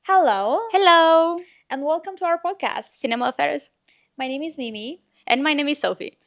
Hello, Hello, and welcome to our podcast. Cinema Affairs. My name is Mimi, And my name is Sophie.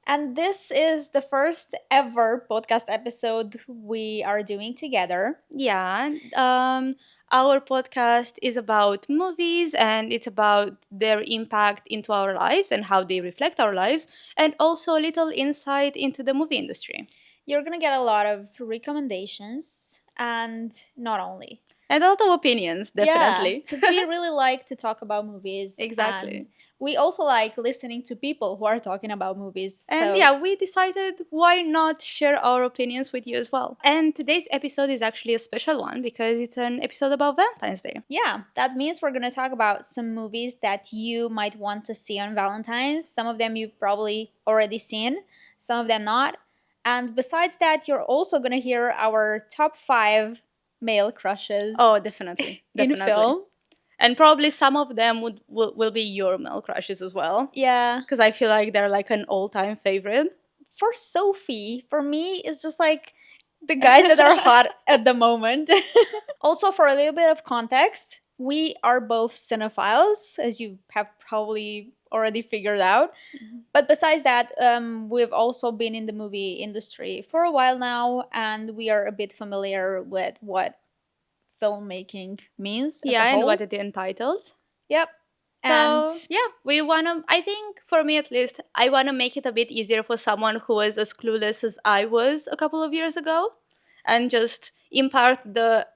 and this is the first ever podcast episode we are doing together. Yeah, our podcast is about movies and it's about their impact into our lives and how they reflect our lives, and also a little insight into the movie industry. You're gonna get a lot of recommendations, and not only. And a lot of opinions, Yeah, definitely. because we really like to talk about movies, and Exactly. we also like listening to people who are talking about movies. And So, yeah, we decided why not share our opinions with you as well. And today's episode is actually a special one because it's an episode about Valentine's Day. yeah, that means we're gonna talk about some movies that you might want to see on Valentine's. Some of them you've probably already seen, some of them not. And besides that, you're also gonna hear our top five male crushes Oh, definitely. in Definitely. film. And probably some of them will be your male crushes as well. Yeah. Because I feel like they're like an all time favorite. For Sophie, for me, it's just like the guys that are hot at the moment. Also, for a little bit of context, we are both cinephiles, as you have probably already figured out. But besides that, we've also been in the movie industry for a while now, and we are a bit familiar with what filmmaking means as Yeah, a and whole. what it entitles. Yep. And So, yeah, we want to, I think for me at least, I want to make it a bit easier for someone who was as clueless as I was a couple of years ago and just impart the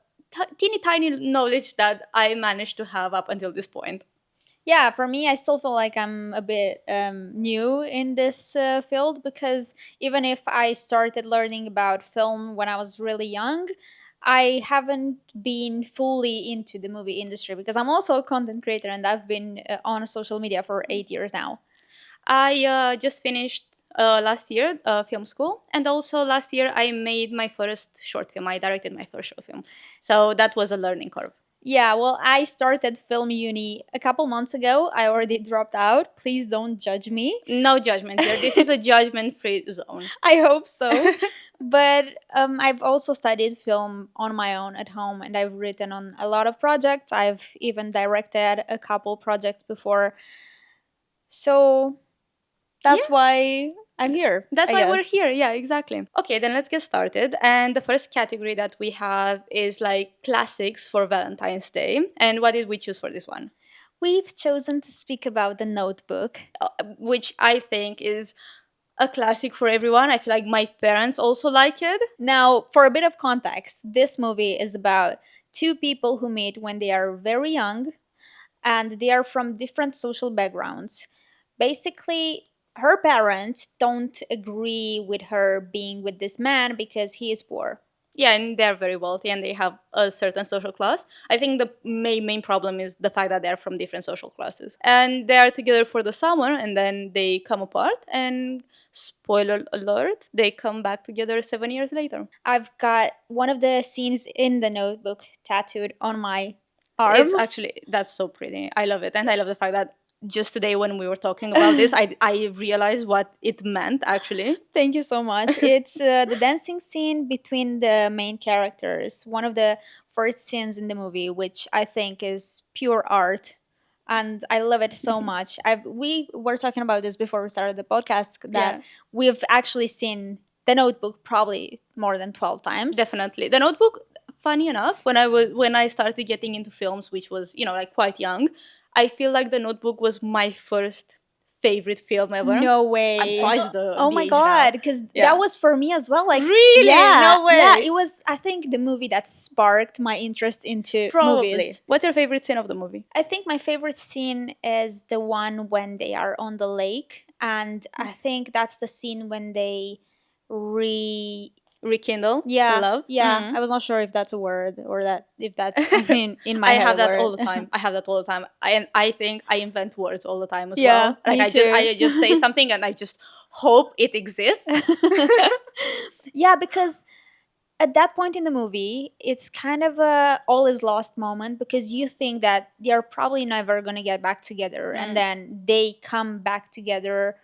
teeny tiny knowledge that I managed to have up until this point. yeah, for me, I still feel like I'm a bit new in this field because even if I started learning about film when I was really young, I haven't been fully into the movie industry because I'm also a content creator and I've been on social media for 8 years now. I just finished last year film school, and also last year I made my first short film. I directed my first short film, so that was a learning curve. Yeah, well, I started film uni a couple months ago. I already dropped out. Please don't judge me. No judgment here. This is a judgment-free zone. I hope so. But I've also studied film on my own at home and I've written on a lot of projects. I've even directed a couple projects before. So Yeah, that's why I'm here, that's I why we're guess. here. Yeah, exactly. Okay, then let's get started. And the first category that we have is like classics for Valentine's Day. And what did we choose for this one? We've chosen to speak about The Notebook. Which I think is a classic for everyone. I feel like my parents also like it. Now, for a bit of context, this movie is about two people who meet when they are very young and they are from different social backgrounds. Basically, her parents don't agree with her being with this man because he is poor. Yeah, and they're very wealthy and they have a certain social class. I think the main problem is the fact that they're from different social classes. And they are together for the summer and then they come apart and spoiler alert, they come back together 7 years later. I've got one of the scenes in the notebook tattooed on my arm. It's actually that's so pretty. I love it. And I love the fact that just today when we were talking about this, I realized what it meant actually. Thank you so much. It's the dancing scene between the main characters, one of the first scenes in the movie, which I think is pure art. And I love it so much. We were talking about this before we started the podcast that Yeah. we've actually seen The Notebook probably more than 12 times. Definitely. The Notebook, funny enough, when I started getting into films, which was, like quite young, I feel like The Notebook was my first favorite film ever. No I'm way. twice the Oh my age now. god, because that Yeah. was for me as well. Like, Really? yeah, No yeah, way. it was, I think, the movie that sparked my interest into Probably. movies. What's your favorite scene of the movie? I think my favorite scene is the one when they are on the lake, and I think that's the scene when they re Rekindle the yeah, love. yeah. I was not sure if that's a word or that if that's in my I head have a that all word. the time. I have that all the time. And I think I invent words all the time as Yeah, well. Like me I just too. I just say something and I just hope it exists. Yeah, because at that point in the movie, it's kind of a all is lost moment because you think that they're probably never going to get back together and Mm. then they come back together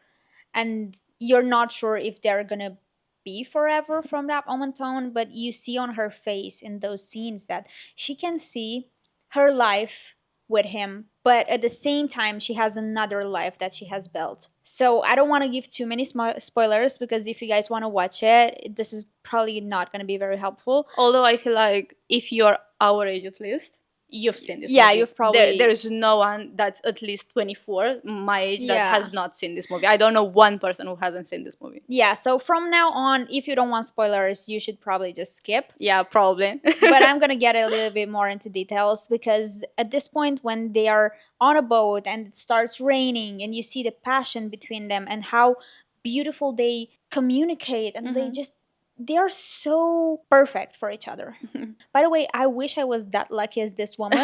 and you're not sure if they're going to be forever from that moment on, but you see on her face in those scenes that she can see her life with him, but at the same time she has another life that she has built. So I don't want to give too many spoilers, because if you guys want to watch it, this is probably not going to be very helpful. Although I feel like if you're our age at least, you've seen this Yeah, movie. you've probably There's no one that's at least 24, my age, that Yeah. has not seen this movie. I don't know one person who hasn't seen this movie. Yeah, so from now on, if you don't want spoilers, you should probably just skip. Yeah, probably. But I'm gonna get a little bit more into details, because at this point, when they are on a boat and it starts raining, and you see the passion between them and how beautiful they communicate, and they are so perfect for each other. By the way, I wish I was that lucky as this woman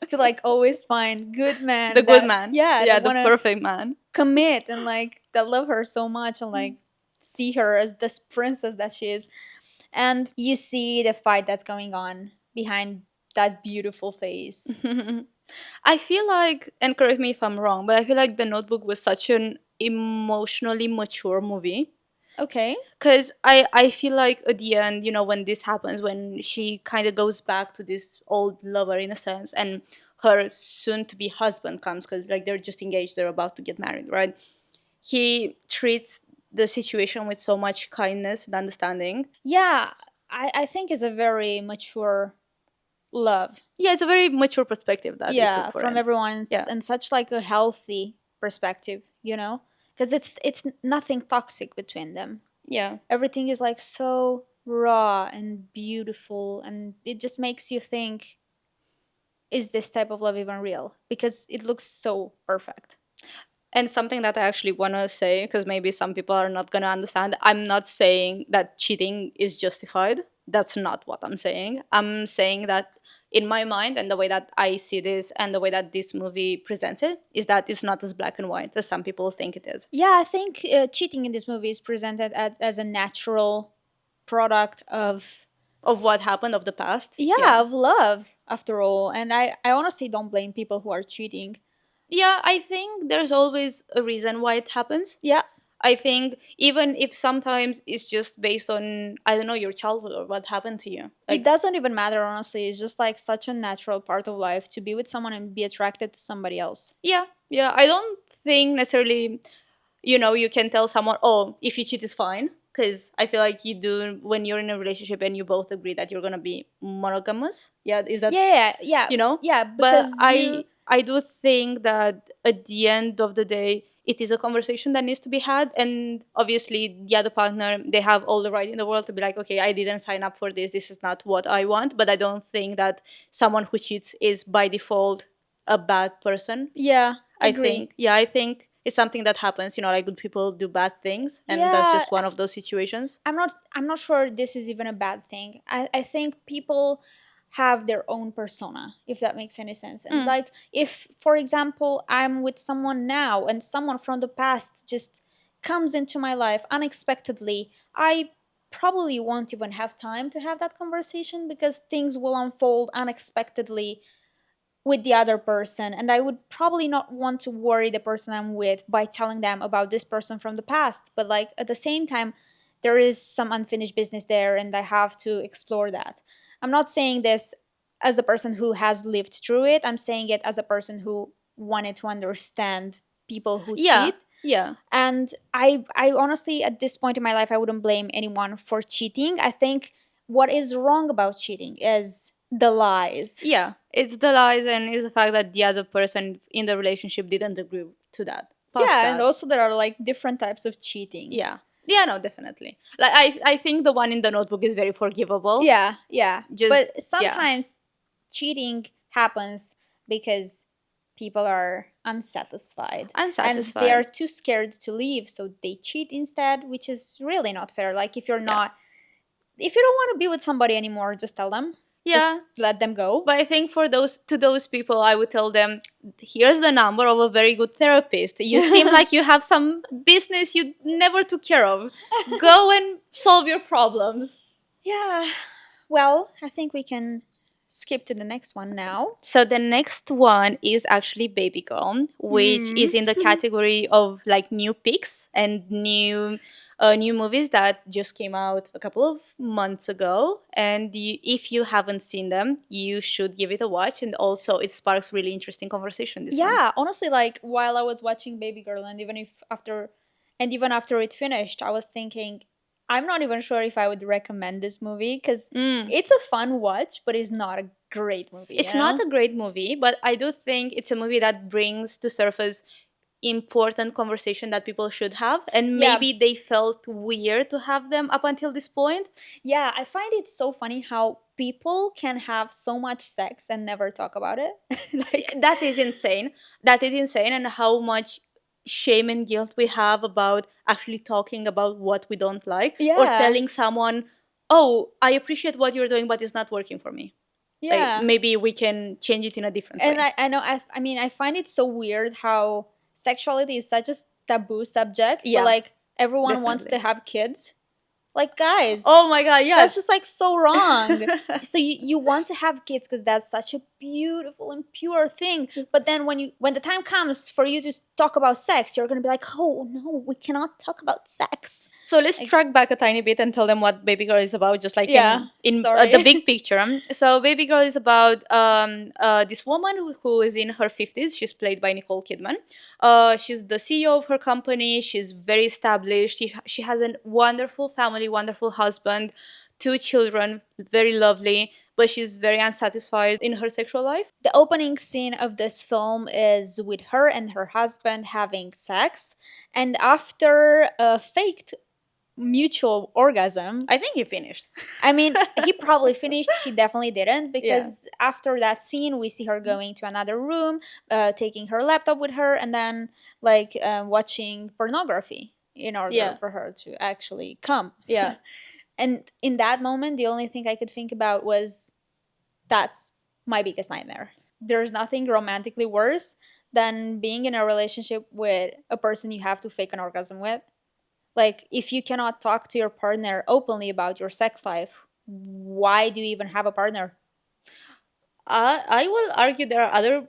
to like always find good men. The good man. Yeah, Yeah, that the wanna perfect man. commit, and like that love her so much, and like see her as this princess that she is. And you see the fight that's going on behind that beautiful face. I feel like, and correct me if I'm wrong, but I feel like The Notebook was such an emotionally mature movie. Okay. Because I feel like at the end, when this happens, when she kind of goes back to this old lover in a sense, and her soon to be husband comes, because like they're just engaged, they're about to get married, right? He treats the situation with so much kindness and understanding. Yeah, I think it's a very mature love. Yeah, it's a very mature perspective that they Yeah, took for from it. everyone, Yeah. and such like a healthy perspective, because it's nothing toxic between them. Yeah. Everything is like so raw and beautiful, and it just makes you think, is this type of love even real? Because it looks so perfect. And something that I actually want to say, because maybe some people are not going to understand, I'm not saying that cheating is justified. That's not what I'm saying. I'm saying that in my mind, and the way that I see this and the way that this movie presents it, is that it's not as black and white as some people think it is. Yeah, I think cheating in this movie is presented as a natural product of, Of what happened of the past. yeah, of love, after all. And I honestly don't blame people who are cheating. Yeah, I think there's always a reason why it happens. Yeah. I think even if sometimes it's just based on, I don't know, your childhood or what happened to you. It doesn't even matter, honestly. It's just like such a natural part of life to be with someone and be attracted to somebody else. Yeah, yeah. I don't think necessarily, you can tell someone, oh, if you cheat is fine. Because I feel like you do when you're in a relationship and you both agree that you're going to be monogamous. Yeah, is that, Yeah. Yeah, But because I do think that at the end of the day, it is a conversation that needs to be had. And obviously, the other partner, they have all the right in the world to be like, okay, I didn't sign up for this. This is not what I want. But I don't think that someone who cheats is by default a bad person. Yeah, I think it's something that happens. Like good people do bad things, and that's Yeah, just one of those situations. I'm not sure this is even a bad thing. I think people have their own persona, if that makes any sense. And like, if for example I'm with someone now and someone from the past just comes into my life unexpectedly, I probably won't even have time to have that conversation, because things will unfold unexpectedly with the other person, and I would probably not want to worry the person I'm with by telling them about this person from the past. But like at the same time, there is some unfinished business there, and I have to explore that. I'm not saying this as a person who has lived through it. I'm saying it as a person who wanted to understand people who Yeah, cheat. yeah. And I honestly, at this point in my life, I wouldn't blame anyone for cheating. I think what is wrong about cheating is the lies. Yeah, it's the lies, and it's the fact that the other person in the relationship didn't agree to that. Past Yeah, that. and also there are like different types of cheating. Yeah. Yeah, no, definitely. Like I think the one in the Notebook is very forgivable. Yeah. Just But sometimes cheating happens because people are unsatisfied. And they are unsatisfied. too scared to leave, so they cheat instead, which is really not fair. Like, if you're not, if you don't want to be with somebody anymore, just tell them. Yeah. Just let them go. But I think for those people, I would tell them, here's the number of a very good therapist. You seem like you have some business you never took care of. Go and solve your problems. Yeah. Well, I think we can skip to the next one now. So the next one is actually Babygirl, which Hmm. is in the category of like new picks and new movies that just came out a couple of months ago. And if you haven't seen them, you should give it a watch. And also, it sparks really interesting conversation. This one. Yeah, honestly, like while I was watching Babygirl, even after it finished, I was thinking, I'm not even sure if I would recommend this movie because Mm. it's a fun watch, but it's not a great movie. It's not a great movie, but I do think it's a movie that brings to surface important conversation that people should have, and Yeah. maybe they felt weird to have them up until this point. Yeah, I find it so funny how people can have so much sex and never talk about it. Like, That is insane. That is insane, and how much shame and guilt we have about actually talking about what we don't like, or yeah, telling someone, "Oh, I appreciate what you're doing, but it's not working for me. Like yeah. maybe we can change it in a different And way." I know, I mean, I find it so weird how sexuality is such a taboo subject, but Yeah, like everyone wants to definitely. have kids. Like, guys, Oh my god, that's yes. just like so wrong. So you want to have kids because that's such a beautiful and pure thing, but then when the time comes for you to talk about sex, you're gonna be like, oh no, we cannot talk about sex. So let's Like, track back a tiny bit and tell them what Babygirl is about, just like yeah, in the sorry. big picture. So Babygirl is about this woman who is in her 50s. She's played by Nicole Kidman. She's the CEO of her company. She's very established. She has a wonderful family, wonderful husband, two children, very lovely. But she's very unsatisfied in her sexual life. The opening scene of this film is with her and her husband having sex, and after a faked mutual orgasm, I think he finished. I mean, he probably finished. She definitely didn't, Yeah. because after that scene, we see her going to another room, taking her laptop with her, and then like watching pornography in order Yeah. for her to actually come. Yeah. And in that moment, the only thing I could think about was, that's my biggest nightmare. There's nothing romantically worse than being in a relationship with a person you have to fake an orgasm with. Like, if you cannot talk to your partner openly about your sex life, why do you even have a partner? I will argue there are other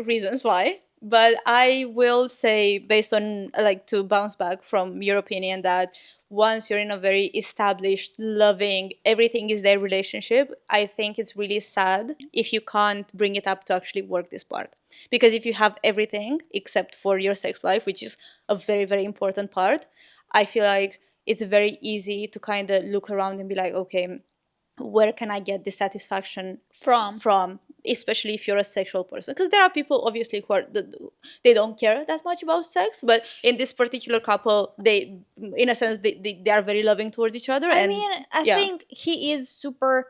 reasons why, but I will say, based on like to bounce back from your opinion, that once you're in a very established, loving, everything is their relationship, I think it's really sad if you can't bring it up to actually work this part. Because if you have everything except for your sex life, which is a very, very important part, I feel like it's very easy to kind of look around and be like, okay, where can I get this satisfaction from, especially if you're a sexual person? Because there are people obviously who are they don't care that much about sex, but in this particular couple, they, in a sense, they are very loving towards each other. I And mean, I yeah, think he is super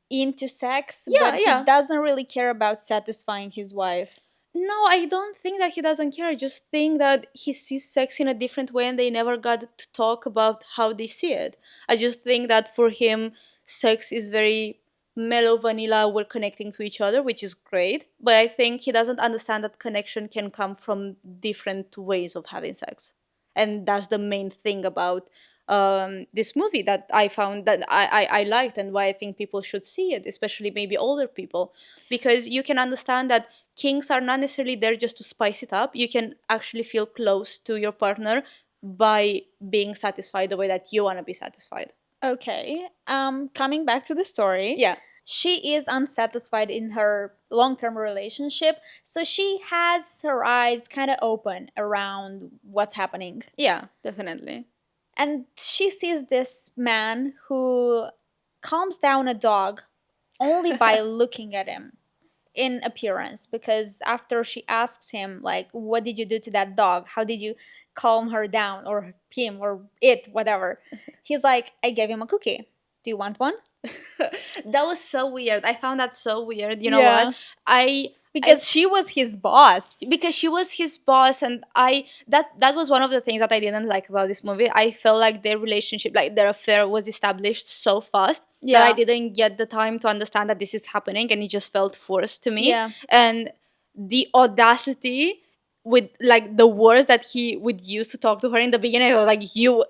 into sex, yeah, but he yeah. doesn't really care about satisfying his wife. No, I don't think that he doesn't care. I just think that he sees sex in a different way and they never got to talk about how they see it. I just think that for him, sex is very mellow, vanilla. We're connecting to each other, which is great. But I think he doesn't understand that connection can come from different ways of having sex. And that's the main thing about this movie that I found that I liked, and why I think people should see it, especially maybe older people, because you can understand that kinks are not necessarily there just to spice it up. You can actually feel close to your partner by being satisfied the way that you want to be satisfied. Okay. Coming back to the story. Yeah. She is unsatisfied in her long-term relationship, so she has her eyes kind of open around what's happening. Yeah, definitely. And she sees this man who calms down a dog only by looking at him in appearance, because after she asks him like, what did you do to that dog, how did you calm her down, or him or it, whatever, he's like, I gave him a cookie, do you want one? That was so weird. I found that so weird. You know Yeah. what? I Because she was his boss. because she was his boss, and that was one of the things that I didn't like about this movie. I felt like their relationship, like their affair, was established so fast that I Yeah. didn't get the time to understand that this is happening, and it just felt forced to me. Yeah. And the audacity with like the words that he would use to talk to her in the beginning, I was like, you would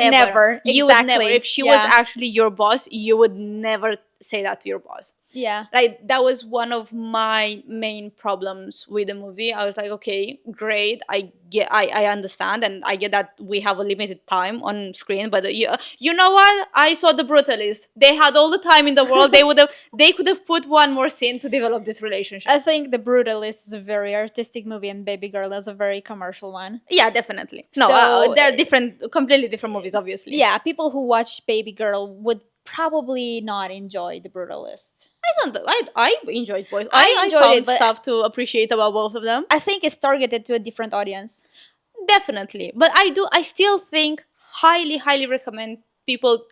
never. You would never. Exactly. If she was Yeah. actually your boss, you would never say that to your boss. Yeah. Like that was one of my main problems with the movie. I was like, okay, great, I understand, and I get that we have a limited time on screen, but you know what, I saw The Brutalist. They had all the time in the world. They could have put one more scene to develop this relationship. I think The Brutalist is a very artistic movie, and Babygirl is a very commercial one. Yeah, definitely. No, So, they're different, completely different movies, obviously. Yeah, people who watch Babygirl would probably not enjoy The Brutalist. I enjoyed both. I I enjoyed found it, but stuff to appreciate about both of them. I think it's targeted to a different audience. Definitely, but I still think highly recommend people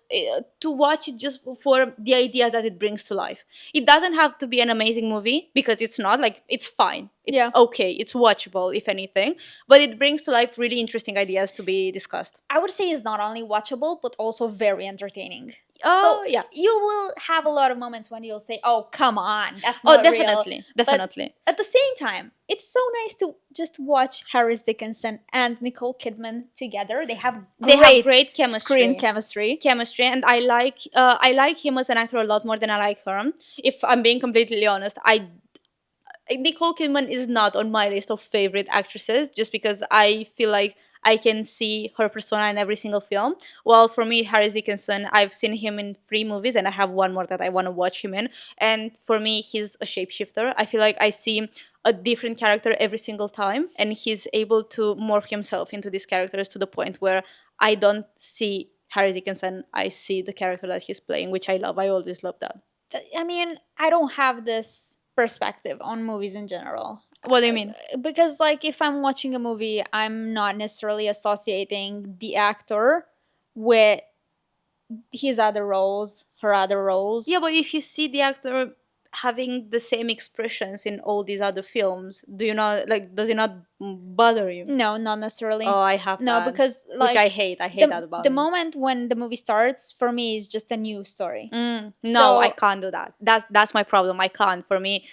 to watch it just for the ideas that it brings to life. It doesn't have to be an amazing movie, because it's not. Like, it's fine, it's Yeah. okay, it's watchable if anything, but it brings to life really interesting ideas to be discussed. I would say it's not only watchable, but also very entertaining. Oh, So yeah. you will have a lot of moments when you'll say, "Oh, come on, that's Oh, not real." definitely, But definitely. at the same time, it's so nice to just watch Harris Dickinson and Nicole Kidman together. They have Great chemistry. screen chemistry. And I like him as an actor a lot more than I like her. If I'm being completely honest, I Nicole Kidman is not on my list of favorite actresses, just because I feel like I can see her persona in every single film. Well, for me, Harry Dickinson, I've seen him in 3 movies, and I have one more that I want to watch him in. And for me, he's a shapeshifter. I feel like I see a different character every single time, and he's able to morph himself into these characters to the point where I don't see Harry Dickinson, I see the character that he's playing, which I love. I always love that. I mean, I don't have this perspective on movies in general. What do you mean? Because, like, if I'm watching a movie, I'm not necessarily associating the actor with his other roles, her other roles. Yeah, but if you see the actor having the same expressions in all these other films, do you not, like, does it not bother you? No, not necessarily. Oh, I have No, that, because, like, which I hate. I hate that about the me. moment when the movie starts, for me, is just a new story. No, So- I can't do that. That's my problem. I can't. For me,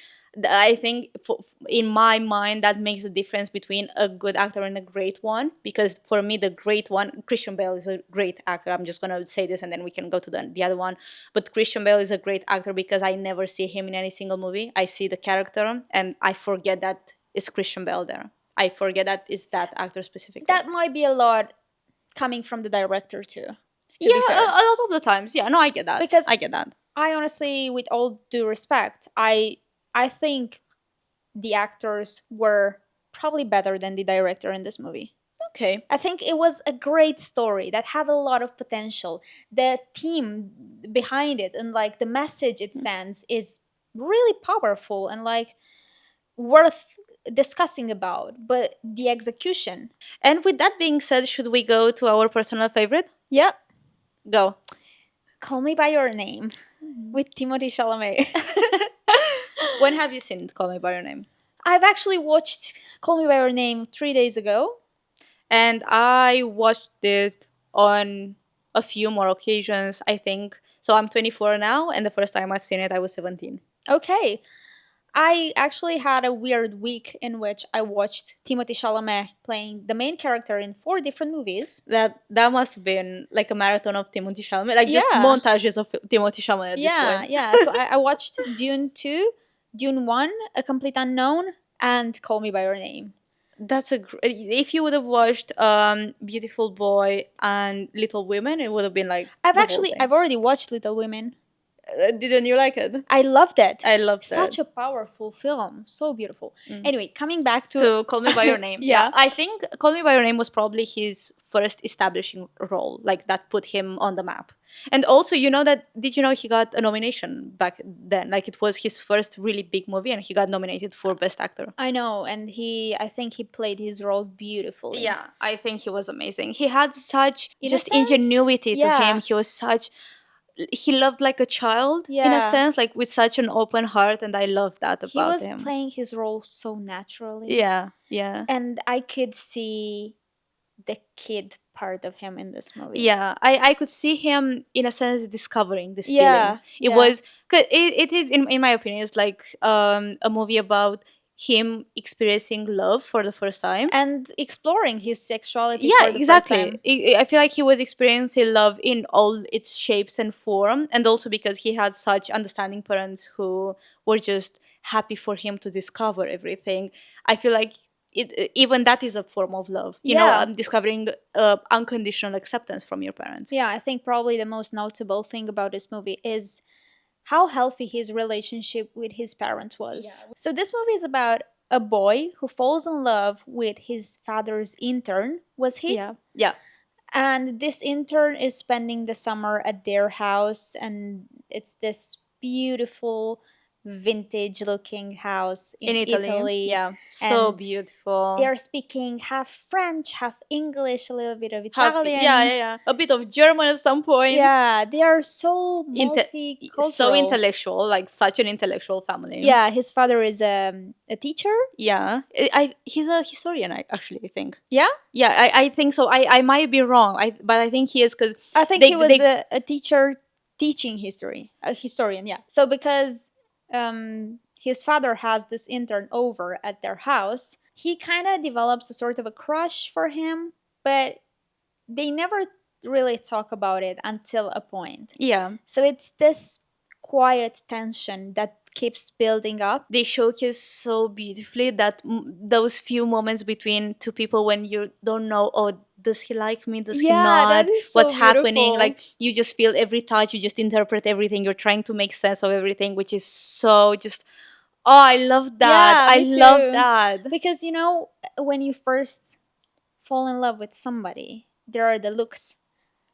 I think in my mind that makes the difference between a good actor and a great one. Because for me, the great one, Christian Bale is a great actor. I'm just gonna say this, and then we can go to the other one. But Christian Bale is a great actor because I never see him in any single movie. I see the character, and I forget that it's Christian Bale there. I forget that it's that actor specifically. That might be a lot coming from the director too. Yeah, a lot of the times. Yeah, no, I get that. Because I get that. I honestly, with all due respect, I think the actors were probably better than the director in this movie. Okay. I think it was a great story that had a lot of potential. The theme behind it and, like, the message it sends is really powerful and, like, worth discussing about. But the execution, And with that being said, should we go to our personal favorite? yeah, Go. Call Me by Your Name with Timothée Chalamet. When have you seen Call Me by Your Name? I've actually watched Call Me by Your Name 3 days ago. And I watched it on a few more occasions, I think. So I'm 24 now, and the first time I've seen it, I was 17. Okay. I actually had a weird week in which I watched Timothée Chalamet playing the main character in 4 different movies. That must have been like a marathon of Timothée Chalamet, like just Yeah. montages of Timothée Chalamet at this point. Yeah. So I watched Dune 2, Dune 1, A Complete Unknown, and Call Me by Your Name. That's if you would have watched Beautiful Boy and Little Women, it would have been like I've already watched Little Women. Didn't you like it? I loved it. I loved Such it. a powerful film. So beautiful. Anyway, coming back to Call Me by Your Name. Yeah. I think Call Me by Your Name was probably his first establishing role, like that put him on the map. And also, did you know he got a nomination back then? Like, it was his first really big movie, and he got nominated for Best Actor. I know, and I think he played his role beautifully. Yeah, I think he was amazing. He had such just Innocence? ingenuity to Yeah. him. He loved like a child, in a Yeah. sense, like with such an open heart, and I love that He about was him. playing his role so naturally. Yeah. And I could see the kid part of him in this movie. Yeah, I could see him in a sense discovering this Yeah, feeling. It yeah. was, cause it is in my opinion, it's like a movie about him experiencing love for the first time. And exploring his sexuality Yeah, for the first exactly. time. I feel like he was experiencing love in all its shapes and form, and also because he had such understanding parents who were just happy for him to discover everything. I feel like even that is a form of love, Yeah. discovering unconditional acceptance from your parents. Yeah, I think probably the most notable thing about this movie is how healthy his relationship with his parents was. Yeah. So this movie is about a boy who falls in love with his father's intern, was he? Yeah, yeah. And this intern is spending the summer at their house, and it's this beautiful vintage looking house In in Italy, Italy. yeah, so And beautiful. they're speaking half French, half English, a little bit of Have yeah, Italian. yeah, yeah, a bit of German at some point. Yeah, they are so Inte- so multicultural. intellectual, like such an intellectual family. Yeah, his father is a teacher. Yeah, he's a historian. Actually, I think. Yeah, Yeah, I think so. I might be wrong. But I think he is because I think he was they a teacher teaching history, a historian. Yeah. So because his father has this intern over at their house, he kind of develops a sort of a crush for him, but they never really talk about it until a point. yeah, So it's this quiet tension that keeps building up. they showcase so beautifully that those few moments between two people when you don't know, oh, does he like me, does he Yeah, that not, is what's so happening, beautiful. like you just feel every touch, you just interpret everything, you're trying to make sense of everything, which is so just, oh, I love that, Yeah, I me love too. that. Because when you first fall in love with somebody, there are the looks.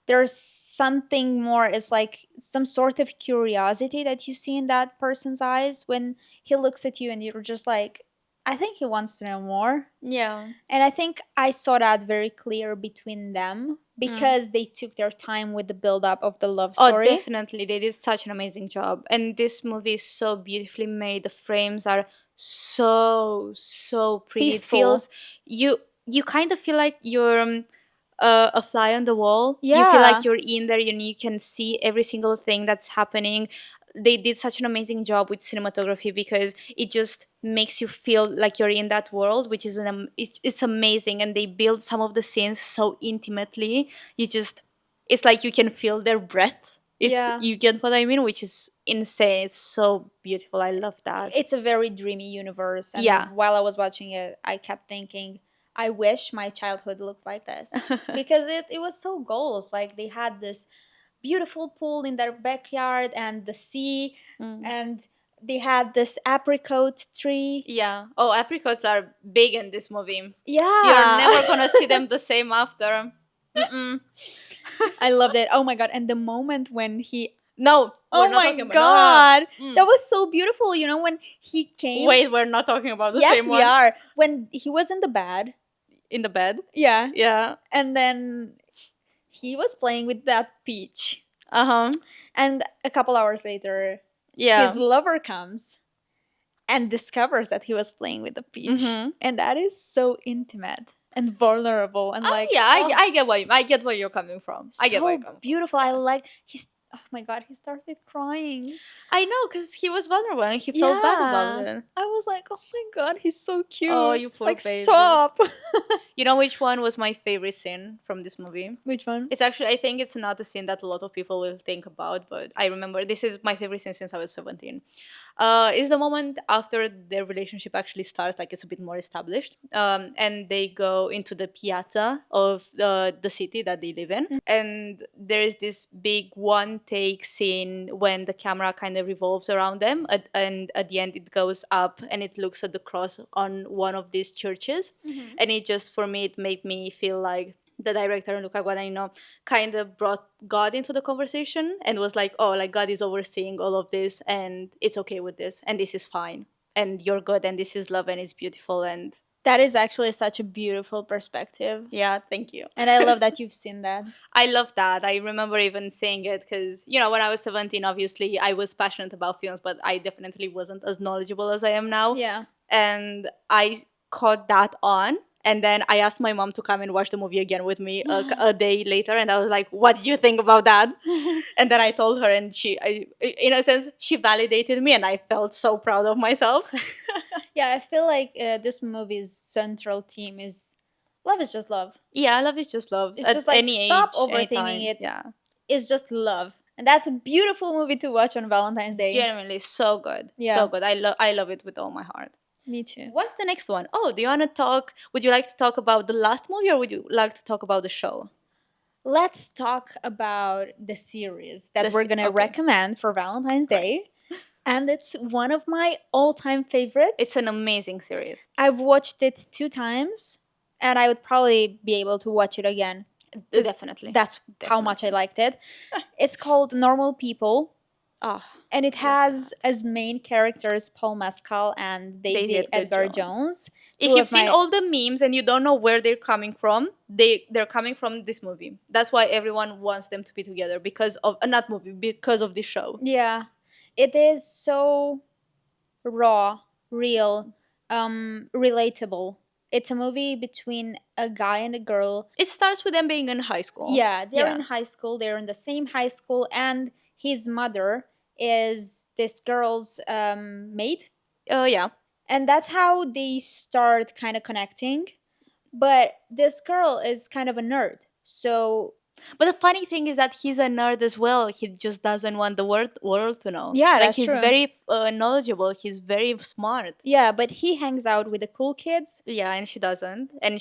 There's something more. It's like some sort of curiosity that you see in that person's eyes when he looks at you, and you're just like, I think he wants to know more. Yeah. And I think I saw that very clear between them Mm. because they took their time with the build up of the love Oh, story. definitely. They did such an amazing job. And this movie is so beautifully made. The frames are so, so pretty. It Peaceful. feels you kind of feel like you're a fly on the wall. You feel Yeah. like you're in there and you can see every single thing that's happening. They did such an amazing job with cinematography because it just makes you feel like you're in that world, which is it's amazing. And they build some of the scenes so intimately. You just it's like you can feel their breath, if Yeah. you get what I mean, which is insane. It's so beautiful. I love that. It's a very dreamy universe. Yeah. And while I was watching it, I kept thinking, I wish my childhood looked like this. Because it was so goals. Like they had this beautiful pool in their backyard and the sea, Mm. and they had this apricot tree. Yeah. Oh, apricots are big in this movie. You're Yeah. never gonna see them the same after. Mm-mm. I loved it. Oh my god. And the moment when he No, we're Oh not my talking about. No, no, god. no. That was so beautiful. When he came. Wait, we're not talking about the Yes, same we one. are. When he was in the bed. In the bed. Yeah. Yeah. And then he was playing with that peach. Uh huh. And a couple hours later, Yeah. his lover comes and discovers that he was playing with the peach. Mhm. And that is so intimate and vulnerable and like, Yeah, oh, I get where you're coming from. I get where you're so coming beautiful. from. I Yeah. like oh my god, he started crying. I know, because he was vulnerable and he felt bad about Yeah. it. I was like, oh my god, he's so cute. Oh, you poor like, baby. stop. You know which one was my favorite scene from this movie? Which one? It's actually, I think it's not a scene that a lot of people will think about, but I remember this is my favorite scene since I was 17. Is the moment after their relationship actually starts, like it's a bit more established, and they go into the piazza of the city that they live in. And there is this big one take scene when the camera kind of revolves around them, and at the end it goes up and it looks at the cross on one of these churches. And it just, for me, it made me feel like the director, Luca Guadagnino, kind of brought God into the conversation and was like, oh, like God is overseeing all of this and it's okay with this and this is fine and you're good and this is love and it's beautiful. And That is actually such a beautiful perspective. yeah, thank you. And I love that you've seen that. I love that. I remember even saying it because, when I was 17, obviously I was passionate about films, but I definitely wasn't as knowledgeable as I am now. Yeah. And I caught that on And then I asked my mom to come and watch the movie again with me a day later, and I was like, "What did you think about that?" And then I told her, and in a sense, she validated me, and I felt so proud of myself. Yeah, I feel like this movie's central theme is love is just love. Yeah, love is just love It's at just like any stop age, any overthinking time. it. Yeah, It's just love. And that's a beautiful movie to watch on Valentine's Day. genuinely so good, Yeah. so good. I love it with all my heart. Me too. What's the next one? Oh, do you want to talk? Would you like to talk about the last movie, or would you like to talk about the show? Let's talk about the series that The we're se- going to okay. recommend for Valentine's Right. Day. And it's one of my all time favorites. It's an amazing series. I've watched it 2 times, and I would probably be able to watch it again. Definitely. That's how much I Definitely. liked it. It's called Normal People, Oh, and it love has as main characters Paul Mescal and Daisy Daisy Edgar Edgar Jones. Jones. If Two you've of seen my all the memes and you don't know where they're coming from, they're coming from this movie. That's why everyone wants them to be together because of not movie, because of this show. yeah, it is so raw, real, relatable. It's a movie between a guy and a girl. It starts with them being in high school. Yeah, they're Yeah. in high school. They're in the same high school, and his mother is this girl's maid, Oh yeah. and that's how they start kind of connecting. But this girl is kind of a nerd, so But the funny thing is that he's a nerd as well. He just doesn't want the world to know. yeah, Like that's he's true. very knowledgeable. He's very smart. Yeah, but he hangs out with the cool kids. Yeah, and she doesn't. And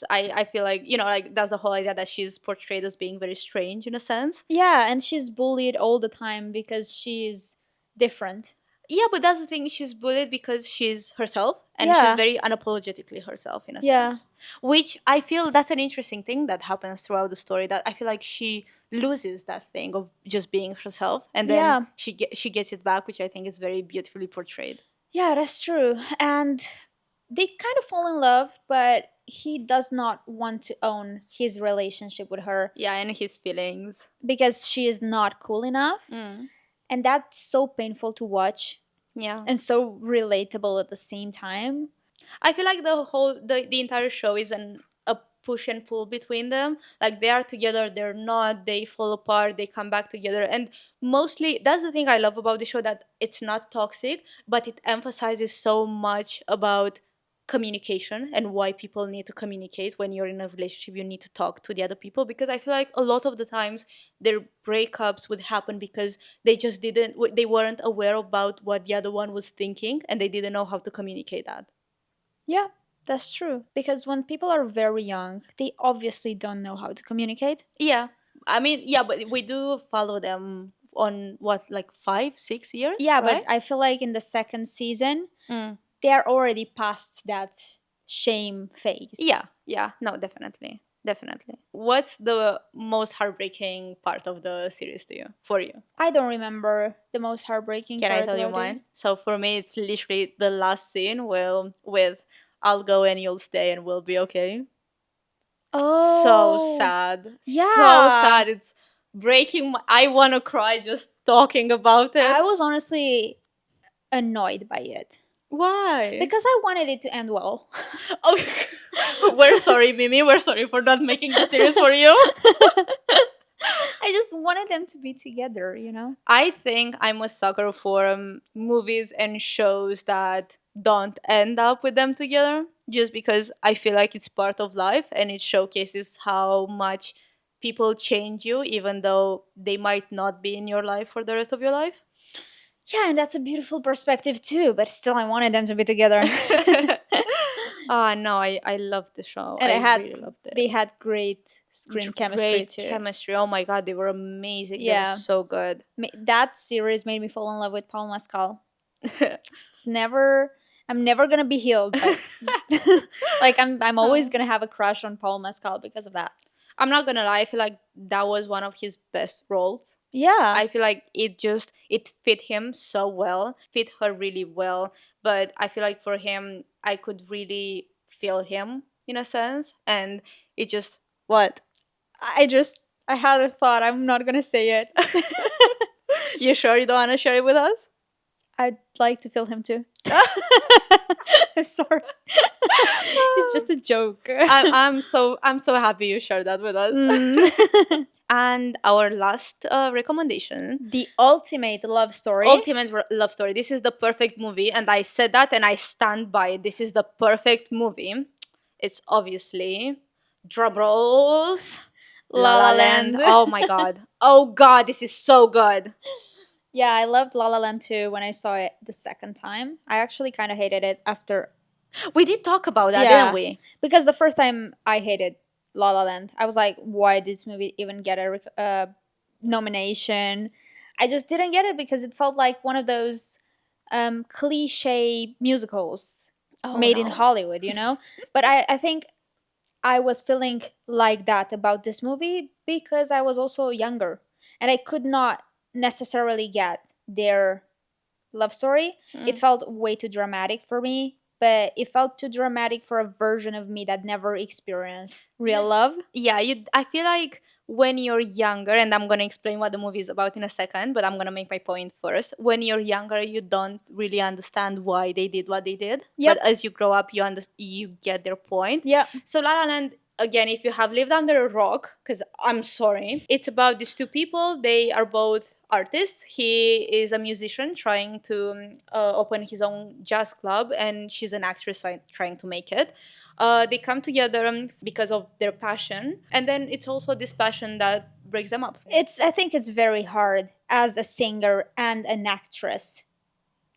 I feel like, like that's the whole idea that she's portrayed as being very strange in a sense. Yeah, and she's bullied all the time because she's different. Yeah, but that's the thing. She's bullied because she's herself, and she's Yeah. very unapologetically herself in a Yeah. sense. Which I feel that's an interesting thing that happens throughout the story. That I feel like she loses that thing of just being herself, and then Yeah. she gets it back, which I think is very beautifully portrayed. Yeah, that's true. And they kind of fall in love, but he does not want to own his relationship with her Yeah, and his feelings. because she is not cool enough. Mm. And that's so painful to watch Yeah. and so relatable at the same time. I feel like the entire show is a push and pull between them. Like they are together, they're not, they fall apart, they come back together. And mostly that's the thing I love about the show, that it's not toxic, but it emphasizes so much about communication and why people need to communicate. When you're in a relationship, you need to talk to the other people, because I feel like a lot of the times their breakups would happen because they weren't aware about what the other one was thinking, and they didn't know how to communicate that. Yeah, that's true. Because when people are very young, they obviously don't know how to communicate. Yeah. I mean, yeah, but we do follow them on what, like 5, 6 years? Yeah, right? but I feel like in the second season, Mm. they are already past that shame phase. Yeah. No, definitely. Definitely. What's the most heartbreaking part of the series to you? For you? I don't remember the most heartbreaking Can I part tell you about it. mine? So for me, it's literally the last scene with I'll go and you'll stay and we'll be okay. So Oh, sad. So yeah. sad. It's breaking I want to cry just talking about it. I was honestly annoyed by it Why? because I wanted it to end well. Oh, we're sorry, Mimi. We're sorry for not making the series for you. I just wanted them to be together, you know? I think I'm a sucker for movies and shows that don't end up with them together, just because I feel like it's part of life and it showcases how much people change you, even though they might not be in your life for the rest of your life. Yeah, and that's a beautiful perspective too, but still I wanted them to be together. No, I loved the show. And I really loved it. they had great screen chemistry Great too. chemistry. Oh my god, they were amazing. They Yeah. were so good. That series made me fall in love with Paul Mescal. I'm never gonna be healed, but like I'm always gonna have a crush on Paul Mescal because of that. I'm not gonna lie, I feel like that was one of his best roles. Yeah. I feel like it fit him so well, fit her really well. But I feel like for him, I could really feel him in a sense, and it just what? I had a thought, I'm not gonna say it. You sure you don't want to share it with us? I'd like to feel him too. I'm sorry. It's just a joke. I'm so happy you shared that with us. Mm. And our last recommendation, The ultimate love story. ultimate love story. This is the perfect movie, and I said that, and I stand by it. This is the perfect movie. It's obviously drum rolls. La La La La Land. Land. Oh my god. Oh god, this is so good. Yeah, I loved La La Land too when I saw it the second time. I actually kind of hated it after. We did talk about that, didn't Yeah, we? because the first time I hated La La Land, I was like, why did this movie even get a nomination? I just didn't get it because it felt like one of those cliche musicals Oh made in no. Hollywood, you know? But I think I was feeling like that about this movie because I was also younger and I could not necessarily get their love story. It Mm. felt way too dramatic for me, but it felt too dramatic for a version of me that never experienced real love. Yeah, I feel like when you're younger, and I'm going to explain what the movie is about in a second, but I'm going to make my point first. When you're younger, you don't really understand why they did what they did, but Yep. as you grow up, you get their point. Yep. So La La Land, again, if you have lived under a rock, because I'm sorry, it's about these two people. They are both artists. He is a musician trying to open his own jazz club, and she's an actress trying to make it. They come together because of their passion, and then it's also this passion that breaks them up. It's I think it's very hard as a singer and an actress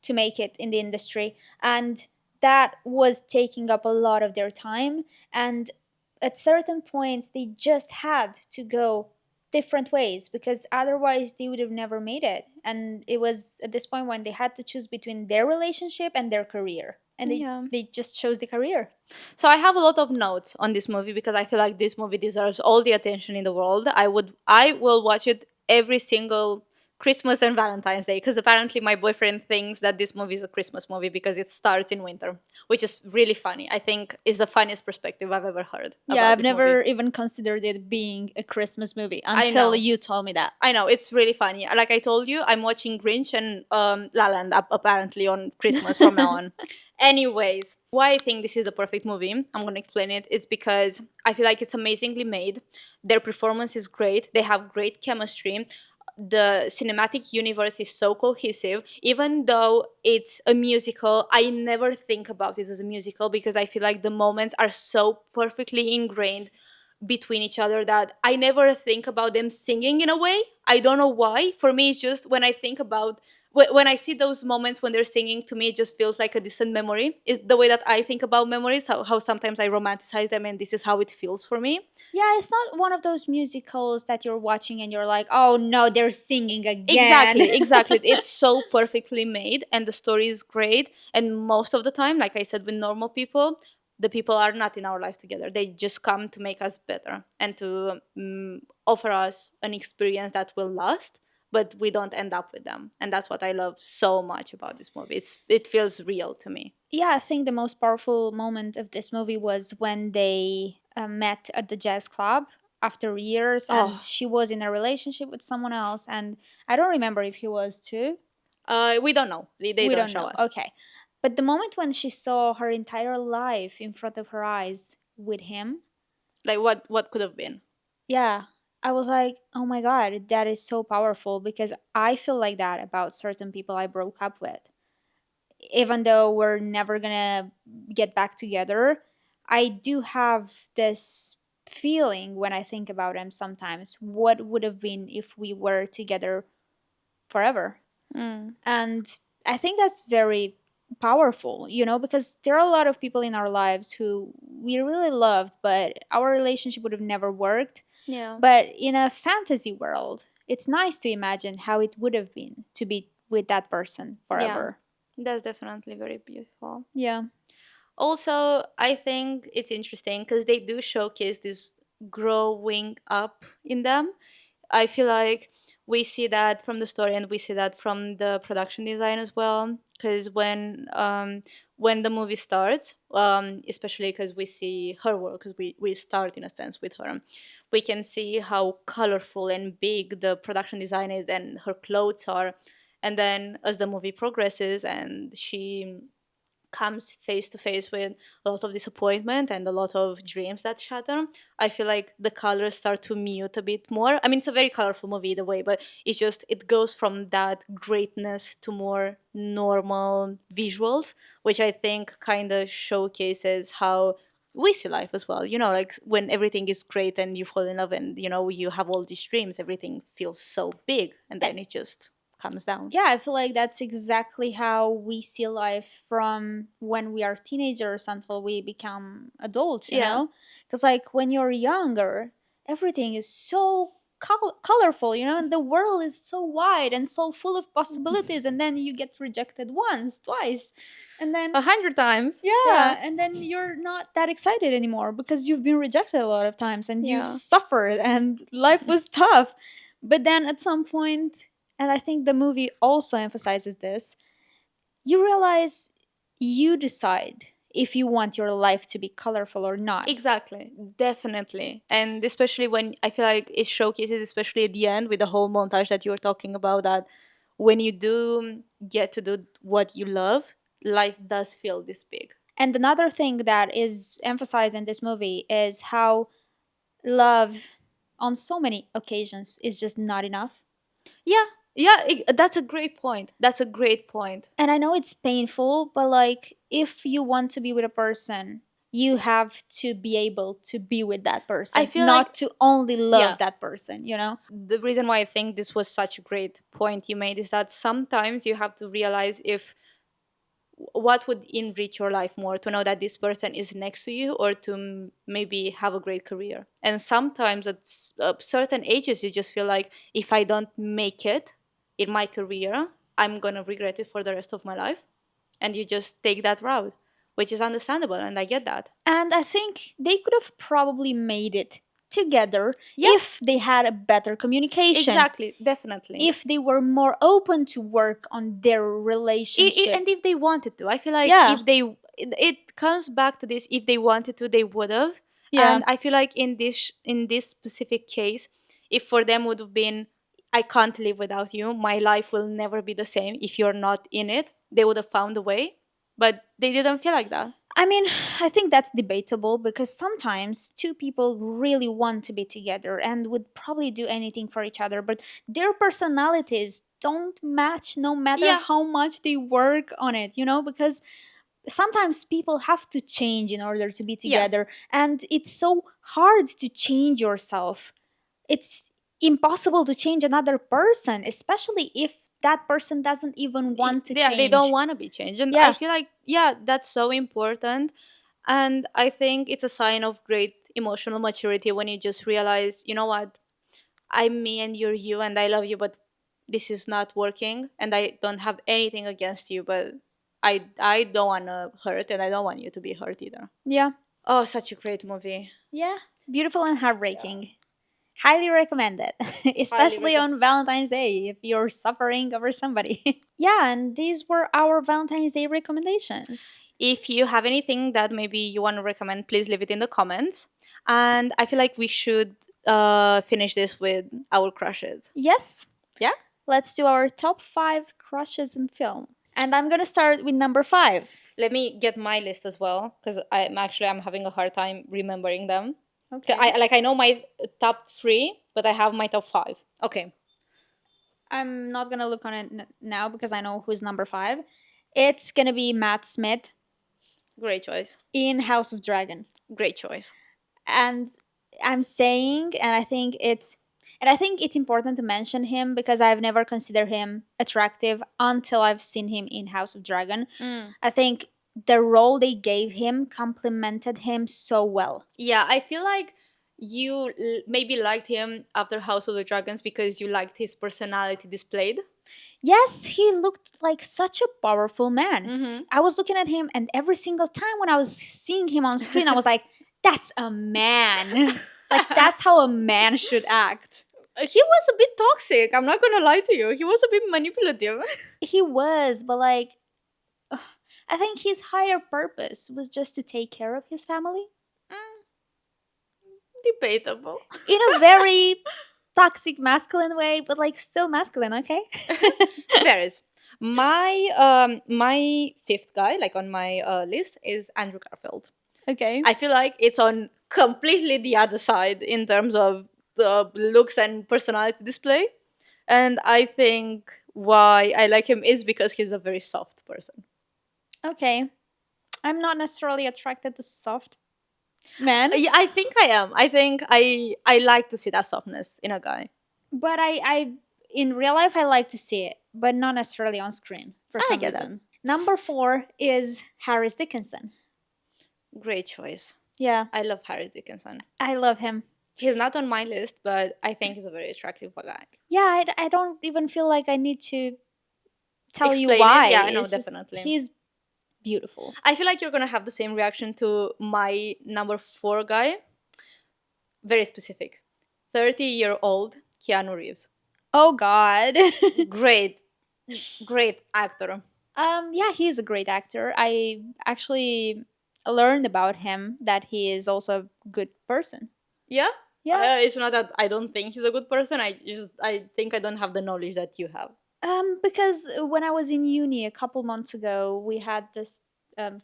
to make it in the industry, and that was taking up a lot of their time, and at certain points they just had to go different ways because otherwise they would have never made it, and it was at this point when they had to choose between their relationship and their career, and Yeah. they just chose the career. So I have a lot of notes on this movie because I feel like this movie deserves all the attention in the world. I will watch it every single Christmas and Valentine's Day because apparently my boyfriend thinks that this movie is a Christmas movie because it starts in winter, which is really funny. I think is the funniest perspective I've ever heard Yeah, about I've this movie. never even considered it being a Christmas movie I until know. you told me that. I know it's really funny. Like I told you, I'm watching Grinch and La La Land apparently on Christmas from now on. Anyways, why I think this is the perfect movie, I'm gonna explain it. It's because I feel like it's amazingly made. Their performance is great. They have great chemistry. The cinematic universe is so cohesive. Even though it's a musical, I never think about it as a musical because I feel like the moments are so perfectly ingrained between each other that I never think about them singing in a way. I don't know why. For me, it's just when I think about when I see those moments when they're singing, to me it just feels like a distant memory. It's the way that I think about memories, how sometimes I romanticize them, and this is how it feels for me. Yeah, it's not one of those musicals that you're watching and you're like, oh no, they're singing again. Exactly, exactly. It's so perfectly made, and the story is great. And most of the time, like I said, with normal people, the people are not in our life together. They just come to make us better and to offer us an experience that will last. But we don't end up with them, and that's what I love so much about this movie. It feels real to me. Yeah, I think the most powerful moment of this movie was when they met at the jazz club after years and Oh, she was in a relationship with someone else. And I don't remember if he was too. we don't know. They We don't don't show know. us. Okay. But the moment when she saw her entire life in front of her eyes with him, Like what could have been. yeah, I was like, oh my God, that is so powerful because I feel like that about certain people I broke up with. Even though we're never gonna get back together, I do have this feeling when I think about him sometimes. What would have been if we were together forever? Mm. And I think that's very powerful, you know, because there are a lot of people in our lives who we really loved, but our relationship would have never worked. Yeah. But in a fantasy world, it's nice to imagine how it would have been to be with that person Yeah. forever. That's definitely very beautiful. Yeah. Also, I think it's interesting because they do showcase this growing up in them. I feel like we see that from the story and we see that from the production design as well. Because when the movie starts, especially because we see her work, because we start in a sense with her, we can see how colorful and big the production design is and her clothes are. And then as the movie progresses and she comes face to face with a lot of disappointment and a lot of dreams that shatter, I feel like the colors start to mute a bit more. I mean, it's a very colorful movie either way, but it's just, it goes from that greatness to more normal visuals, which I think kind of showcases how we see life as well. You know, like when everything is great and you fall in love and, you know, you have all these dreams, everything feels so big, and then it just comes down. Yeah, I feel like that's exactly how we see life from when we are teenagers until we become adults, you Yeah. know? Because, like, when you're younger, everything is so colorful, you know, and the world is so wide and so full of possibilities, and then you get rejected once, twice, and then 100 times. yeah, Yeah. and then you're not that excited anymore because you've been rejected a lot of times and you've Yeah. suffered and life was tough. But then at some point, and I think the movie also emphasizes this, you realize you decide if you want your life to be colorful or not. Exactly, definitely. And especially when I feel like it showcases, especially at the end with the whole montage that you were talking about, that when you do get to do what you love, life does feel this big. And another thing that is emphasized in this movie is how love on so many occasions is just not enough. Yeah, yeah, that's a great point. That's a great point. And I know it's painful, but like if you want to be with a person, you have to be able to be with that I person, feel not like, to only yeah, love that person, you know? the reason why I think this was such a great point you made is that sometimes you have to realize if what would enrich your life more, to know that this person is next to you or to maybe have a great career. And sometimes at certain ages you just feel like if I don't make it in my career, I'm gonna regret it for the rest of my life, and you just take that route, which is understandable, and I get that. And I think they could have probably made it together Yeah, if they had a better communication, exactly, definitely. if they were more open to work on their relationship. And if they wanted to, I feel like Yeah, if they, it comes back to this, if they wanted to they would have. yeah. And I feel like in this specific case, if for them would have been, I can't live without you, my life will never be the same if you're not in it, they would have found a way, but they didn't feel like that. I mean, I think that's debatable because sometimes two people really want to be together and would probably do anything for each other, but their personalities don't match no matter Yeah, how much they work on it, you know? Because sometimes people have to change in order to be yeah. together, and it's so hard to change yourself. It's impossible to change another person, especially if that person doesn't even want to Yeah, they don't change. want to be changed, and I Yeah, feel like, yeah, that's so important. And I think it's a sign of great emotional maturity when you just realize, you know what, I'm me and you're you, and I love you, but this is not working, and I don't have anything against you, but I don't want to hurt, and I don't want you to be hurt either. yeah. Oh, such a great movie. Yeah, beautiful and Yeah. heartbreaking. Highly recommend it, Highly especially recommend. on Valentine's Day if you're suffering over somebody. Yeah, and these were our Valentine's Day recommendations. If you have anything that maybe you want to recommend, please leave it in the comments. And I feel like we should finish this with our crushes. Yes, Yeah? let's do our top 5 crushes in film. And I'm gonna start with number 5. Let me get my list as well, because I'm having a hard time remembering them. 'Cause Okay. I know my top three, but I have my top five. Okay, I'm not gonna look on it now because I know who's number 5. It's gonna be Matt Smith great choice. in House of Dragon. Great choice. And I'm saying, and I think it's important to mention him because I've never considered him attractive until I've seen him in House of Dragon. Mm. I think the role they gave him complemented him so well. Yeah, I feel like you maybe liked him after House of the Dragons because you liked his personality displayed. Yes, he looked like such a powerful man. Mm-hmm. I was looking at him, and every single time when I was seeing him on screen, I was like, that's a man. Like, that's how a man should act. He was a bit toxic. I'm not gonna lie to you. He was a bit manipulative. He was, but like, ugh, I think his higher purpose was just to take care of his family Debatable. in a very toxic masculine way, but like still masculine, okay? There is. My fifth guy, like on my list, is Andrew Garfield. Okay. I feel like it's on completely the other side in terms of the looks and personality display. And I think why I like him is because he's a very soft person. Okay. I'm not necessarily attracted to soft men, Yeah, I think I am. I think I like to see that softness in a guy. but I in real life I like to see it, but not necessarily on screen for I some get that. reason. Number 4 is Harris Dickinson. Great choice. Yeah, I love Harry Dickinson. I love him. He's not on my list, but I think he's a very attractive guy. Yeah, I don't even feel like I need to tell you Explain it? why. Yeah, no, It's just definitely. he's beautiful. I feel like you're gonna have the same reaction to my number 4 guy. Very specific. 30-year-old Keanu Reeves. Oh God. Great, great actor. Yeah, he's a great actor. I actually learned about him that he is also a good person. Yeah? Yeah. It's not that I don't think he's a good person. I think I don't have the knowledge that you have. Because when I was in uni a couple months ago, we had this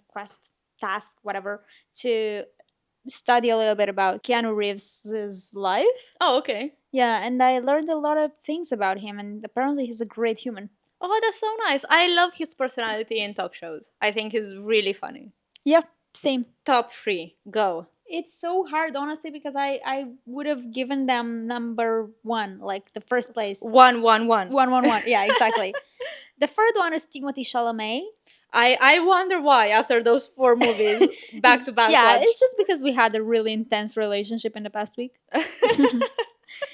quest task, whatever, to study a little bit about Keanu Reeves' life. Oh, okay. Yeah, and I learned a lot of things about him, and apparently he's a great human. Oh, that's so nice. I love his personality in talk shows. I think he's really funny. Yeah, same. Top 3, go. It's so hard, honestly, because I would have given them number 1, like the first place. 111. 111. Yeah, exactly. The third one is Timothy Chalamet. I wonder why after those 4 movies back to back Yeah, watch. it's just because we had a really intense relationship in the past week.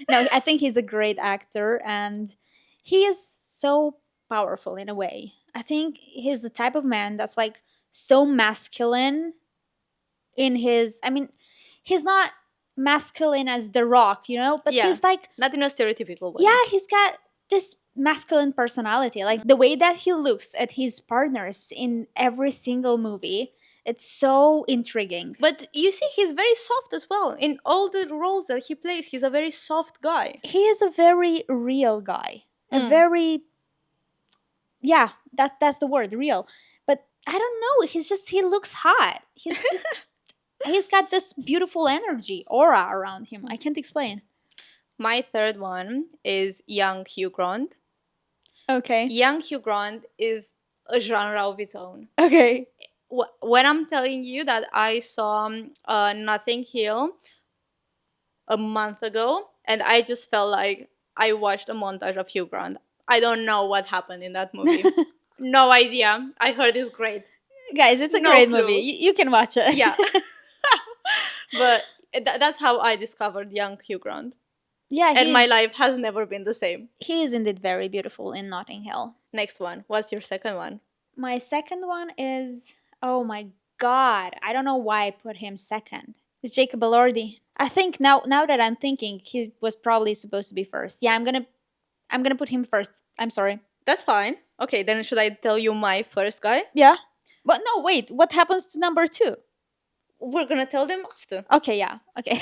No, I think he's a great actor and he is so powerful in a way. I think he's the type of man that's like so masculine in his, I mean, he's not masculine as The Rock, you know, but Yeah. he's like, Not in a stereotypical way. yeah, he's got this masculine personality. Like the way that he looks at his partners in every single movie, it's so intriguing. But you see, he's very soft as well. In all the roles that he plays, he's a very soft guy. He is a very real guy. A Mm. very, yeah, that's the word, real. But I don't know, he looks hot. He's just he's got this beautiful energy, aura around him. I can't explain. My third one is young Hugh Grant. Okay. Young Hugh Grant is a genre of its own. Okay. When I'm telling you that I saw Nothing Hill a month ago, and I just felt like I watched a montage of Hugh Grant. I don't know what happened in that movie. No idea. I heard it's great. Guys, it's a No great clue. movie. You can watch it. Yeah. But that's how I discovered young Hugh Grant. Yeah, And my life has never been the same. he is indeed very beautiful in Notting Hill. Next one. What's your second one? My second one is, oh my god, I don't know why I put him second. It's Jacob Elordi. I think now that I'm thinking, he was probably supposed to be first. Yeah, I'm gonna put him first. I'm sorry. That's fine. Okay, then should I tell you my first guy? Yeah. But no, wait. What happens to number 2? We're gonna tell them after. Okay, yeah. Okay.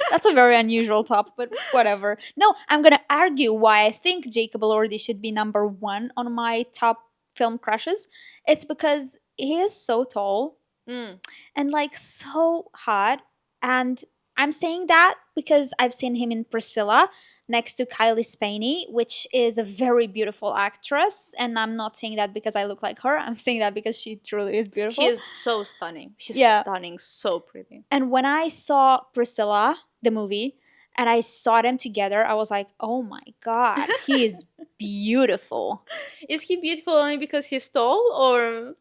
That's a very unusual top, but whatever. No, I'm gonna argue why I think Jacob Elordi should be number 1 on my top film crushes. It's because he is so tall Mm. and like so hot. And I'm saying that because I've seen him in Priscilla next to Kylie Spaney, which is a very beautiful actress. And I'm not saying that because I look like her. I'm saying that because she truly is beautiful. She is so stunning. She's Yeah. stunning, so pretty. And when I saw Priscilla, the movie, and I saw them together, I was like, oh my god, he is beautiful. Is he beautiful only because he's tall, or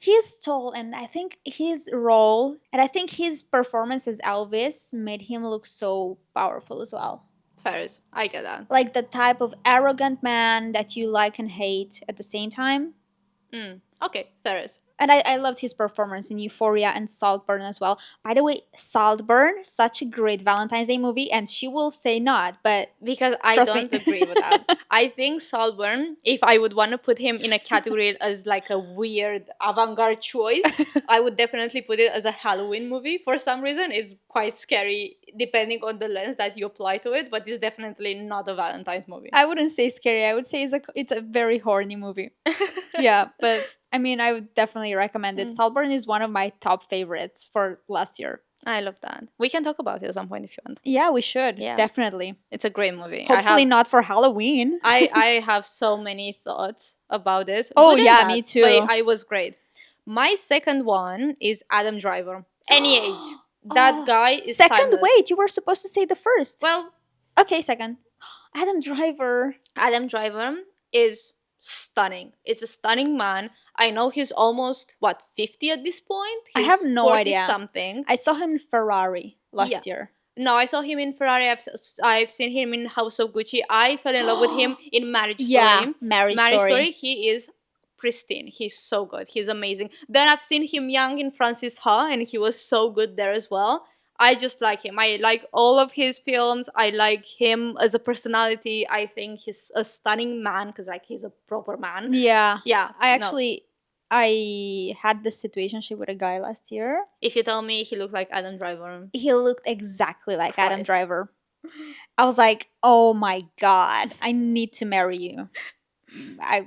He is tall, and I think his role and I think his performance as Elvis made him look so powerful as well. Ferris? I get that. Like the type of arrogant man that you like and hate at the same time. Okay, Ferris. And I loved his performance in Euphoria and Saltburn as well. By the way, Saltburn, such a great Valentine's Day movie, and she will say not, but Because I trust me. don't agree with that. I think Salburn, if I would want to put him in a category as like a weird avant-garde choice, I would definitely put it as a Halloween movie. For some reason, it's quite scary depending on the lens that you apply to it, but it's definitely not a Valentine's movie. I wouldn't say scary. I would say it's a very horny movie. Yeah, but I mean, I would definitely recommend it. Saltburn is one of my top favorites for last year. I love that. We can talk about it at some point if you want. Yeah, we should. Yeah. Definitely. It's a great movie. Hopefully not for Halloween. I have so many thoughts about this. Oh, Good and yeah, bad, me too. But I was great. My second one is Adam Driver. Any age. That guy is second, timeless. wait, you were supposed to say the first. Well, okay, second. Adam Driver. Adam Driver is stunning. It's a stunning man. I know he's almost 50 at this point. I He's have no 40 idea. something. I saw him in Ferrari last year. No, I saw him in Ferrari. I've seen him in House of Gucci. I fell in love with him in Marriage Story. Yeah, Marriage Story. He is pristine. He's so good. He's amazing. Then I've seen him young in Francis Ha, and he was so good there as well. I just like him. I like all of his films. I like him as a personality. I think he's a stunning man because like he's a proper man. Yeah. Yeah. I had this situationship with a guy last year. If you tell me he looked like Adam Driver. He looked exactly like Adam Driver. I was like, oh my God, I need to marry you.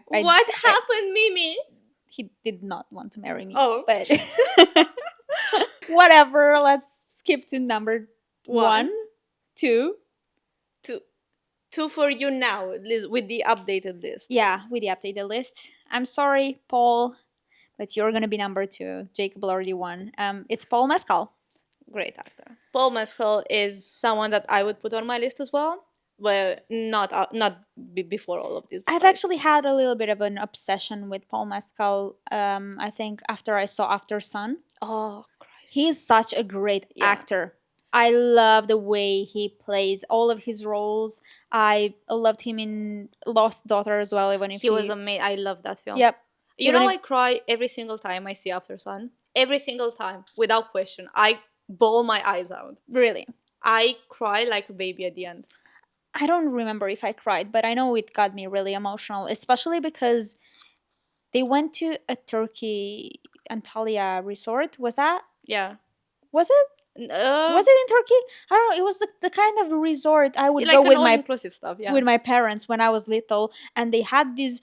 What happened, Mimi? He did not want to marry me. Oh. But whatever, let's skip to number one. Two for you now with the updated list. Yeah, with the updated list. I'm sorry, Paul, but you're gonna be number two. Jacob already won. It's Paul Mescal. Great actor. Paul Mescal is someone that I would put on my list as well. Well, not before all of this. I've actually had a little bit of an obsession with Paul Mescal. I think after I saw After Sun. Oh, Christ. He's such a great actor. I love the way he plays all of his roles. I loved him in Lost Daughter as well. Even if he was amazing. I love that film. Yep. I cry every single time I see After Sun. Every single time, without question. I bawl my eyes out. Really? I cry like a baby at the end. I don't remember if I cried, but I know it got me really emotional, especially because they went to a Turkey Antalya resort. Was that? Yeah. Was it? Was it in Turkey? I don't know. It was the kind of resort I would go with my inclusive stuff. Yeah. With my parents when I was little, and they had these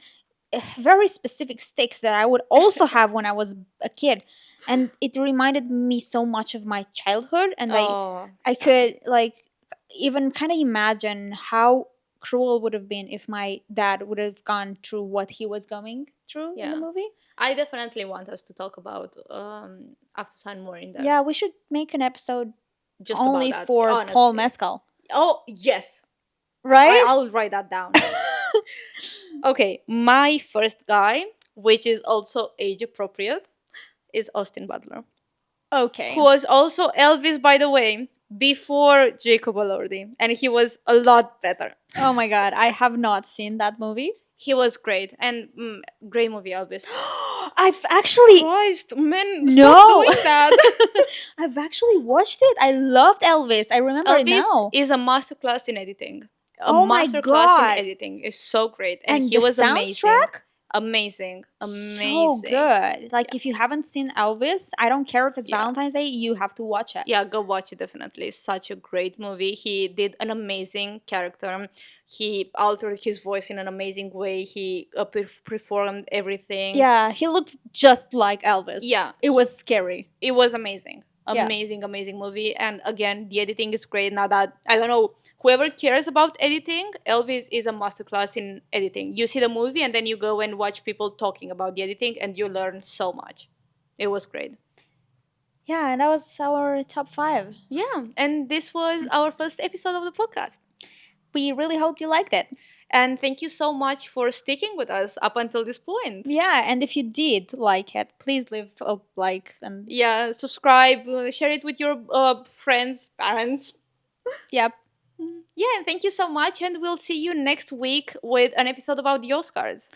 very specific steaks that I would also have when I was a kid, and it reminded me so much of my childhood, and I could even kind of imagine how cruel would have been if my dad would have gone through what he was going through in the movie. I definitely want us to talk about After Sun more in depth. Yeah, we should make an episode just only about that, for honestly. Paul Mescal. Oh, yes. Right? I'll write that down. Okay, my first guy, which is also age appropriate, is Austin Butler. Okay. Who was also Elvis, by the way, before Jacob Elordi. And he was a lot better. Oh my God, I have not seen that movie. He was great. And great movie, Elvis. I've actually... Christ, man, no. stop doing that. I've actually watched it. I loved Elvis. I remember it now. Elvis is a masterclass in editing. My masterclass God. in editing is so great. And he the was soundtrack? Amazing. So good. If you haven't seen Elvis, I don't care if it's Valentine's Day, you have to watch it. Yeah, go watch it definitely. It's such a great movie. He did an amazing character. He altered his voice in an amazing way. He performed everything. Yeah, he looked just like Elvis. Yeah. It was scary. It was amazing. Amazing movie. And again, the editing is great. Now that, I don't know, whoever cares about editing, Elvis is a masterclass in editing. You see the movie and then you go and watch people talking about the editing and you learn so much. It was great. Yeah, and that was our top 5. Yeah, and this was our first episode of the podcast. We really hope you liked it. And thank you so much for sticking with us up until this point. Yeah, and if you did like it, please leave a like and subscribe, share it with your friends, parents. Yep. Yeah, and thank you so much, and we'll see you next week with an episode about the Oscars.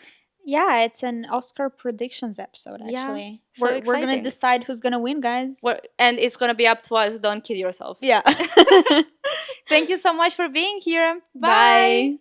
Yeah, it's an Oscar predictions episode, Yeah, actually. so We're gonna exciting. decide who's gonna win, guys. And it's gonna be up to us. Don't kill yourself. Yeah. Thank you so much for being here. Bye. Bye.